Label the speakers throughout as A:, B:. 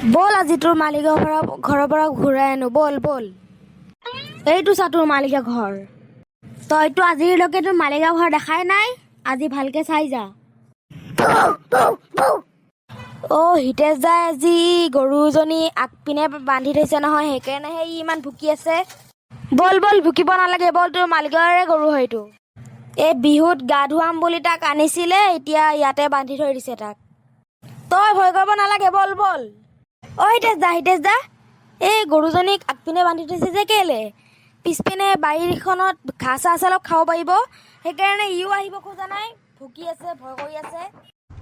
A: বল আজি তোৰ মালিকৰ ঘৰৰ পৰা ঘূৰাই আনো বল বল এইটো চা তোৰ মালিকৰ ঘৰ তইতো আজিলৈকে তোৰ মালিকৰ ঘৰ দেখাই নাই আজি ভালকে চাই যা হিতেশ দাই আজি গৰুজনী আগপিনে বান্ধি থৈছে নহয় সেইকাৰণেহে ই ইমান ভুকি আছে বল বল ভুকিব নালাগে বল তোৰ মালিকৰে গৰু হয়তো এই বিহুত গা ধুৱাম বুলি তাক আনিছিলে এতিয়া ইয়াতে বান্ধি থৈ দিছে তাক তই ভয় কৰিব নালাগে বল বল হিতেশ দা এই গৰুজনীক আগপিনে বান্ধি থৈছে যে কেলে পিছপিনে বাৰীখনত ঘাঁহ চাহ অলপ খাব পাৰিব সেইকাৰণে ইও আহিব খোজা নাই ভুকি আছে ভয় কৰি আছে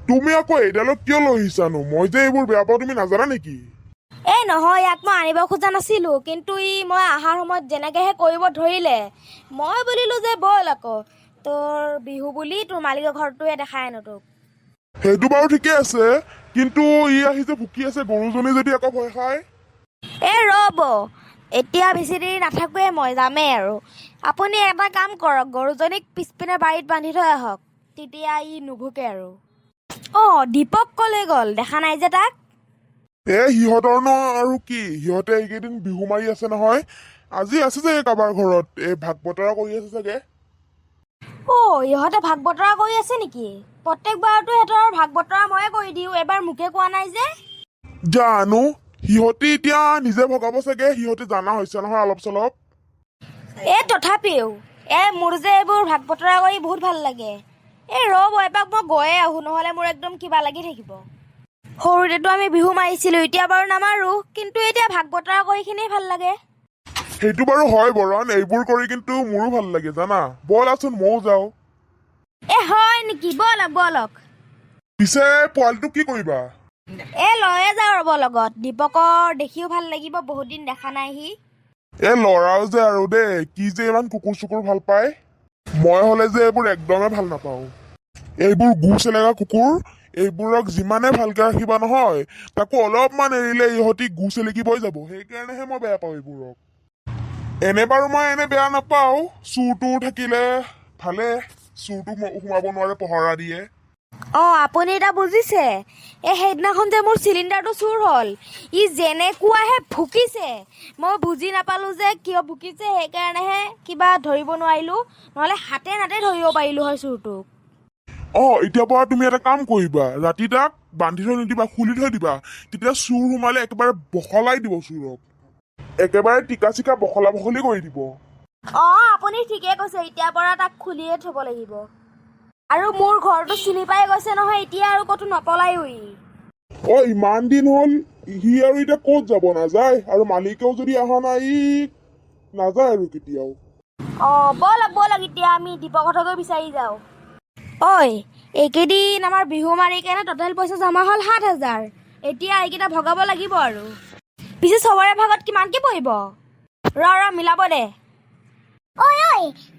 B: তুমি আকৌ এইডালক কিয় লৈ আহিছানো মই যে এইবোৰ বেয়া পাওঁ তুমি নাজানা নেকি
A: নহয় ইয়াক মই আনিব খোজা নাছিলো কিন্তু মই অহাৰ সময়ত যেনেকেহে কৰিব ধৰিলে মই বুলিলো যে বল আকৌ তোৰ বিহু বুলি তোৰ মালিকৰ ঘৰটোৱে দেখাই আনো তোক
B: সেইটো বাৰু ঠিকে আছে কিন্তু ই আহি যে ভুকি আছে গৰুজনী যদি আকৌ ভয় খায়
A: ৰ'ব এতিয়া বেছি দেৰি নাথাকোৱে মই যামেই আৰু আপুনি এটা কাম কৰক গৰুজনীক পিছপিনে বাৰীত বান্ধি থৈ আহক তেতিয়া ই নুভুকে আৰু দীপক কলৈ গ'ল দেখা নাই যে তাক
B: সিহঁতৰ ন আৰু কি সিহঁতে এইকেইদিন বিহু মাৰি আছে নহয় আজি আছে চাগে কাৰোবাৰ ঘৰত এই ভাগ বতৰা কৰি আছে চাগে
A: ইহঁতে ভাগ বতৰা কৰি আছে নেকি প্ৰত্যেকবাৰতো সিহঁতৰ ভাগ বতৰা ময়ে কৰি দিওঁ এবাৰ মোকে কোৱা নাই যে
B: জানো সিহঁতে এতিয়া নিজে ভগাব চাগে সিহঁতে জানা হৈছে নহয় অলপ চলপ
A: তথাপিও মোৰ যে এইবোৰ ভাগ বতৰা কৰি বহুত ভাল লাগে ৰ'ব এপাক মই গৈয়ে আহো নহ'লে মোৰ একদম কিবা লাগি থাকিব সৰুতেতো আমি বিহু মাৰিছিলো এতিয়া বাৰু নামাৰো কিন্তু এতিয়া ভাগ বতৰা কৰি খিনিয়ে ভাল লাগে
B: সেইটো বাৰু হয় বৰণ এইবোৰ কৰি কিন্তু মোৰো ভাল লাগে জানা ব'লাচোন ময়ো যাওঁ
A: হয় নেকি বলক
B: পিছে পোৱালিটোক কি কৰিবা
A: লৈয়ে যাওঁ ৰ'ব লগত দীপকৰ দেখিও ভাল লাগিব বহুত দিন দেখা নাই সি
B: ল'ৰাও যে আৰু দেই কি যে ইমান কুকুৰ চুকুৰ ভাল পায় মই হলে যে এইবোৰ একদমেই ভাল নাপাওঁ এইবোৰ গু চেলেকা কুকুৰ এইবোৰক যিমানে ভালকে ৰাখিবা নহয় তাকো অলপমান এৰিলে ইহঁতি গু চেলেকিবই যাব সেইকাৰণেহে মই বেয়া পাওঁ এইবোৰক এনে বাৰু মই বেয়া নাপাওঁ চুৰটো থাকিলে ভালে চুৰটো সোমাব নোৱাৰে পহৰা দিয়ে
A: আপুনি এতিয়া বুজিছে সেইদিনাখন যে মোৰ চিলিণ্ডাৰটো চুৰ হ'ল ই যেনেকুৱাহে ভুকিছে মই বুজি নাপালো যে কিয় ভুকিছে সেইকাৰণেহে কিবা ধৰিব নোৱাৰিলো নহ'লে হাতে নাতে ধৰিব পাৰিলো হয় চুৰটোক
B: এতিয়া পৰা তুমি এটা কাম কৰিবা ৰাতি তাক বান্ধি থৈ নিদিবা খুলি থৈ দিবা তেতিয়া চুৰ সোমালে একেবাৰে বখলাই দিব চুৰক একেবাৰে টিকা চিকা বখলা বখলি কৰি দিব
A: আপুনি ঠিকে কৈছে এতিয়াৰ পৰা তাক খুলিয়ে থব লাগিব আৰু মোৰ ঘৰটো চিনি পাই গৈছে নহয় এতিয়া আৰু ক'তো নপলায়ো
B: ইমান দিন হ'ল সি আৰু এতিয়া ক'ত যাব নাযায় আৰু মালিকেও যদি অহা নাই নাযায় আৰু কেতিয়াও
A: বলক এতিয়া আমি দীপকহঁতকৈ বিচাৰি যাওঁ এইকেইদিন আমাৰ বিহু মাৰি কেনে টোটেল পইচা জমা হ'ল 7,000 এতিয়া এইকেইটা ভগাব লাগিব আৰু পিছে চবৰে ভাগত কিমানকে পৰিব ৰ মিলাব দে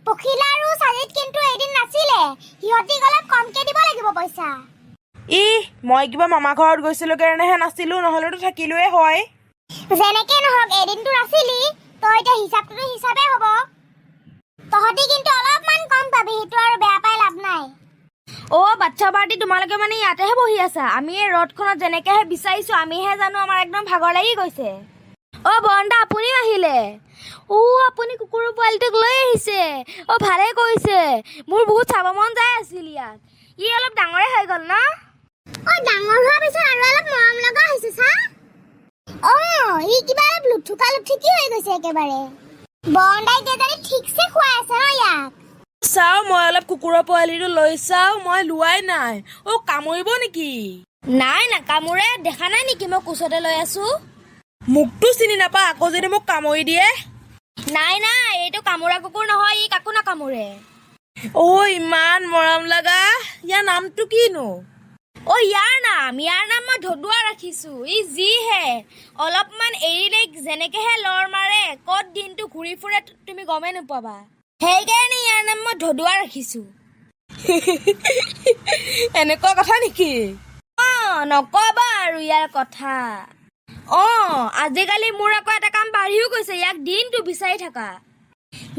C: পখিলা আৰু চাজিত কিন্তু এদিন নাছিলে সিহঁতি গলে কমকে দিব লাগিব পইচা
A: মই কিবা মামা ঘৰত গৈছিলো কাৰণেহে নাছিলো নহলেতো থাকিলোৱে হয়
C: যেনেকে নহওক এদিনটো নাছিলি তই এতিয়া হিচাপটো হিচাপে হ'ব তহঁতি কিন্তু অলপমান কম পাবি সেইটো আৰু বেয়া পাই লাভ নাই
A: বাচ্ছা পাৰ্টি তোমালোকে মানে ইয়াতেহে বহি আছা আমি এই ৰ'দখনত যেনেকেহে বিচাৰিছো আমিহে জানো আমাৰ একদম ভাগৰ লাগি গৈছে বৰন্দা আপুনিও আহিলে আপুনি কুকুৰৰ পোৱালিটোক লৈ আহিছে ভালে কৰিছে মোৰ বহুত চাব মন যায় আছিল ইয়াত অলপ ডাঙৰে হৈ গ'ল ন
C: ডাঙৰ হোৱাৰ পিছত আৰু অলপ মৰম লগা হৈছে চা ই কিবা অলপ লুঠুকা লুঠুকি হৈ গৈছে একেবাৰে বৰন্দাই যেনে ঠিকছে খুৱাই আছে ন ইয়াক
A: চাও মই অলপ কুকুৰৰ পোৱালিটো লৈ চাও মই লোৱাই নাই কামুৰিব নেকি নাই কামুৰে দেখা নাই নেকি মই কোচতে লৈ আছো মোকতো চিনি নাপা আকৌ যদি মোক কামুৰি দিয়ে নাই এইটো কামুৰা কুকুৰ নহয় ই কাকো নাকামুৰে ইমান মৰম লগা ইয়াৰ নামটো কিনো ইয়াৰ নাম মই ধদুৱা ৰাখিছো যিহে অলপমান এৰিলে যেনেকেহে লৰ মাৰে ক'ত দিনটো ঘূৰি ফুৰে তুমি গমেই নোপাবা সেইকাৰণে ইয়াৰ নাম মই ধদুৱা ৰাখিছো এনেকুৱা কথা নেকি নকবা আৰু ইয়াৰ কথা আজিকালি মোৰ আকৌ এটা কাম বাঢ়িও গৈছে ইয়াক দিনটো বিচাৰি থাকা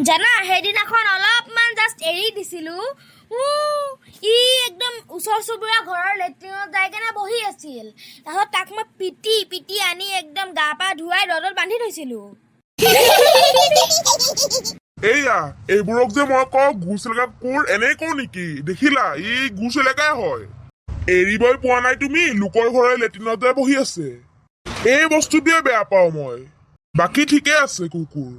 A: জানা সেইদিনাখন অলপমান জাষ্ট এৰি দিছিলো ই একদম ওচৰ চুবুৰীয়া ঘৰৰ লেট্ৰিনত যাই কেনে বহি আছিল তাৰপিছত তাক মই পিটি আনি একদম গা পা ধুৱাই ৰ'দত বান্ধি থৈছিলো
B: এইয়া এইবোৰক যে মই কওঁ গুচেলেকা কুকুৰ এনেই কওঁ নেকি দেখিলা ই গুচেলেকাই হয় এৰিবই পোৱা নাই তুমি লোকৰ ঘৰৰ লেট্ৰিনত যাই বহি আছে এই বস্তু দিয়ে বেয়া পাওঁ মই বাকী ঠিকে আছে কুকুৰ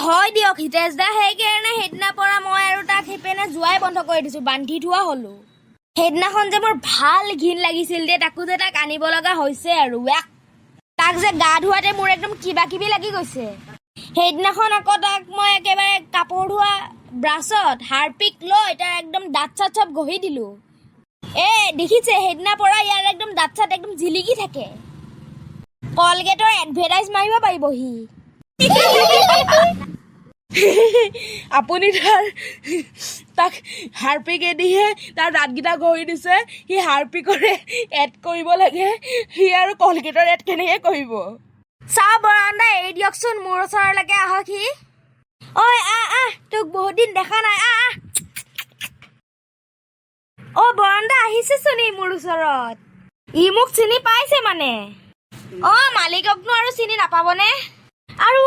A: হয় দিয়ক হিতেশ দা সেইকাৰণে সেইদিনাৰ পৰা মই আৰু তাক সেইপিনে যোৱাই বন্ধ কৰি দিছো বান্ধি থোৱা হলো সেইদিনাখন যে মোৰ ভাল ঘিণ লাগিছিল দে তাকো যে তাক আনিব লগা হৈছে আৰু তাক যে গা ধোৱাতে মোৰ একদম কিবা কিবি লাগি গৈছে সেইদিনাখন আকৌ তাক মই একেবাৰে কাপোৰ ধোৱা ব্ৰাছত হাৰপিক লৈ তাৰ একদম দাঁত চাত চব ঘঁহি দিলো দেখিছে সেইদিনাৰ পৰা ইয়াৰ একদম দাঁত চাত একদম জিলিকি থাকে কলগেটৰ এডভাৰটাইজ মাৰিব পাৰিবহি আপুনি তাক হাৰপিকেদিহে তাৰ দাঁতকেইটা ঘঁহি দিছে সি হাৰপিকৰে এড কৰিব লাগে সি আৰু কলগেটৰ এড কেনেকৈ কৰিব চাওঁ বৰন্দা এৰি দিয়কচোন মোৰ ওচৰলৈকে আহক সি ঐ আহ তোক বহুত দিন দেখা নাই বৰন্দা আহিছেচোন ই মোৰ ওচৰত ই মোক চিনি পাইছে মানে মালিককনো আৰু চিনি নাপাবনে আৰু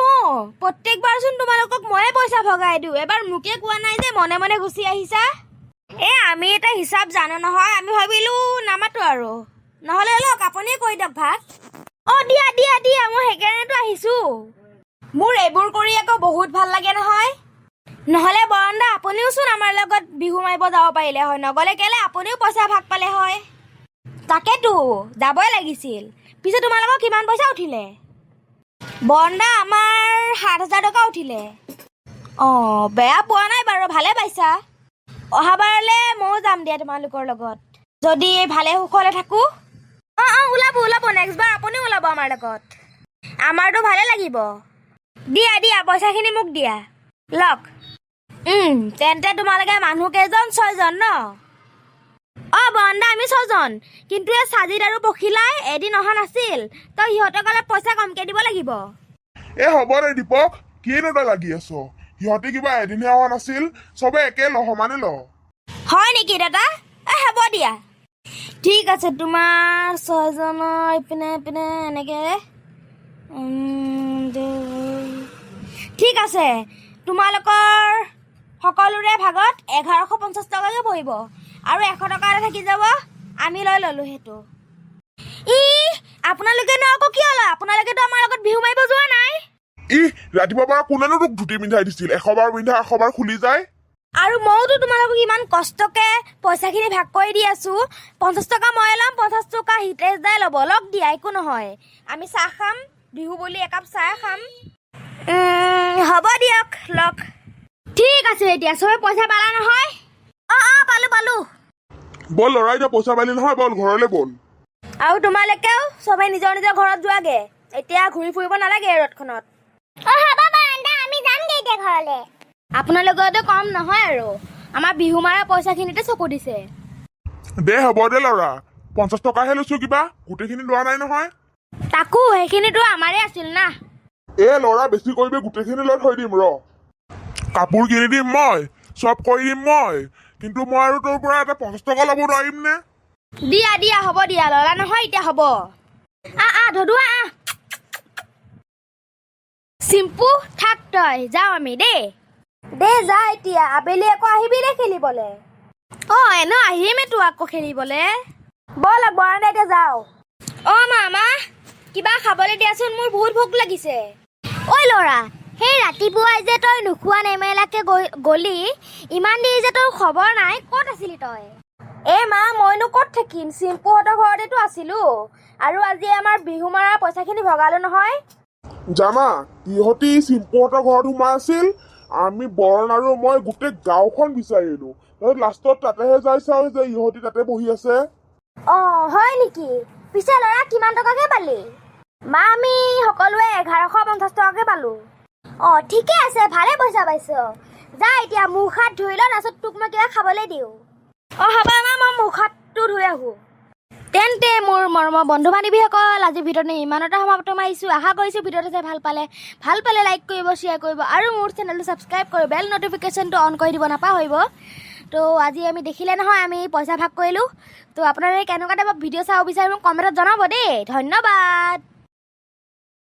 A: প্ৰত্যেকবাৰচোন তোমালোকক ময়ে পইচা ভগাই দিওঁ এবাৰ মোকে কোৱা নাই যে মনে মনে গুচি আহিছা আমি এটা হিচাপ জানো নহয় আমি ভাবিলো নামাতো আৰু নহ'লে লওক আপুনিয়ে কৈ দিয়ক ভাত দিয়া মই সেইকাৰণেতো আহিছো মোৰ এইবোৰ কৰি আকৌ বহুত ভাল লাগে নহয় নহ'লে বৰন্দা আপুনিওচোন আমাৰ লগত বিহু মাৰিব যাব পাৰিলে হয় নগ'লে কেলে আপুনিও পইচা ভাগ পালে হয় তাকেতো যাবই লাগিছিল পিছে তোমালোকৰ কিমান পইচা উঠিলে বৰন্দা আমাৰ ৭,০০০ টকা উঠিলে বেয়া পোৱা নাই বাৰু ভালে পাইছা অহাবাৰলৈ ময়ো যাম দিয়া তোমালোকৰ লগত যদি ভালে সুখলে থাকো ওলাব নেক্সট বাৰ আপুনিও ওলাব আমাৰ লগত আমাৰতো ভালে লাগিব দিয়া পইচাখিনি মোক দিয়া লওক তেন্তে তোমালোকে মানুহ কেইজন ৬জন ন বৰন্দা আমি ৬জন কিন্তু এই চাজিত আৰু পখিলাই এদিন অহা নাছিল তই সিহঁতক অলপ পইচা কমকে দিব লাগিব
B: হ'ব দে দীপক কিনো তই লাগি আছ সিহঁতে কিবা এদিনহে অহা নাছিল চবে একে সমানে
A: হয় নেকি দাদা হ'ব দিয়া ঠিক আছে তোমাৰ ৬জনৰ ইপিনে এনেকে ঠিক আছে তোমালোকৰ সকলোৰে ভাগত ১১৫০ টকাকৈ পৰিব আৰু ১০০ টকা এটা থাকি যাব আমি লৈ ল'লো সেইটো আপোনালোকে আকৌ কিয় লয় আপোনালোকেতো আমাৰ লগত বিহু মাৰিব যোৱা নাই
B: ৰাতিপুৱাৰ পৰা কোনেনো তোক ধুতি পিন্ধাই দিছিল ১০০ বাৰ পিন্ধা ১০০ বাৰ খুলি যায়
A: আৰু মইতো তোমালোকক ইমান কষ্টকে পইচাখিনি ভাগ কৰি দি আছো ৫০ টকা মই ল'ম ৫০ টকা হিতেশ দাই ল'ব লগ দিয়া একো নহয় আমি চাহ খাম বিহু বুলি একাপ চাহ খাম হ'ব দিয়ক লগ ঠিক আছে এতিয়া চবে পইচা পালা নহয় পালো
B: বল ল'ৰাই এতিয়া পইচা পালি নহয় বল ঘৰলৈ বল
A: আৰু তোমালোকেও চবে নিজৰ নিজৰ ঘৰত যোৱাগে এতিয়া ঘূৰি ফুৰিব নালাগে ৰ'দখনত
C: হ'ব বৰন্দা আমি যামগে এতিয়া ঘৰলৈ
A: আপোনালোকৰতো কম নহয় আৰু আমাৰ বিহু মাৰা পইচাখিনিতে চকু দিছে
B: দে হ'ব দে ল'ৰা ৫০ টকাহে লৈছো কিবা গোটেইখিনি লোৱা নাই নহয়
A: তাকো সেইখিনিতো আমাৰে আছিল না
B: ল'ৰা বেছি কৰিবি গোটেইখিনি লৈ থৈ দিম কাপোৰ কিনি দিম মই চব কৰি দিম মই কিন্তু মই আৰু তোৰ পৰা এটা ৫০ টকা ল'ব নোৱাৰিম নে
A: দিয়া হ'ব দিয়া ল'লা নহয় এতিয়া হ'ব ধদুৱা চিম্পু থাক তই যাওঁ আমি দে যা এতিয়া আবেলি আকৌ আহিবি দে খেলিবলে এনেও আহিমেতো আকৌ খেলিবলে ব'ল বৰন্দা এতিয়া যাওঁ মামা কিবা খাবলৈ দিয়াচোন মোৰ বহুত ভোক লাগিছে
C: ঐ ল'ৰা সেই ৰাতিপুৱাই যে তই নোখোৱা নেমেলাকে গলি ইমান দেৰি যে তোৰ খবৰ নাই ক'ত আছিলি তই
A: মা মইনো ক'ত থাকিম চিম্পুহঁতৰ ঘৰতেতো আছিলো আৰু আজি আমাৰ বিহু মাৰা পইচাখিনি ভগালো নহয়
B: জানা ইহঁতি চিম্পুহঁতৰ ঘৰত সোমাই আছিল আমি বৰণ আৰু মই গোটেই গাঁওখন বিচাৰিলো লাষ্টত তাতেহে যাই চাওঁ যে ইহঁতি তাতে বহি আছে
A: হয় নেকি পিছে ল'ৰা কিমান টকাকে পালি মা আমি সকলোৱে ১১৫০ টকাকে পালো
C: ঠিকে আছে ভালে পইচা পাইছ যা এতিয়া মুখ হাত ধুই ল তাৰপিছত তোক মই কিবা খাবলৈ দিওঁ
A: হ'ব মা মই মুখ হাতটো ধুই আহোঁ তেন্তে মোৰ মৰমৰ বন্ধু বান্ধৱীসকল আজিৰ ভিডিঅ'টো ইমানতে সমাপ্ত মাৰিছোঁ আশা কৰিছোঁ ভিডিঅ'টো চাই ভাল পালে লাইক কৰিব শ্বেয়াৰ কৰিব আৰু মোৰ চেনেলটো ছাবস্ক্ৰাইব কৰি বেল নটিফিকেশ্যনটো অন কৰি দিব নাপাহৰিব তো আজি আমি দেখিলে নহয় আমি পইচা ভাগ কৰিলোঁ তো আপোনালোকে কেনেকুৱা টাইপৰ ভিডিঅ' চাব বিচাৰে মোক কমেণ্টত জনাব দেই ধন্যবাদ।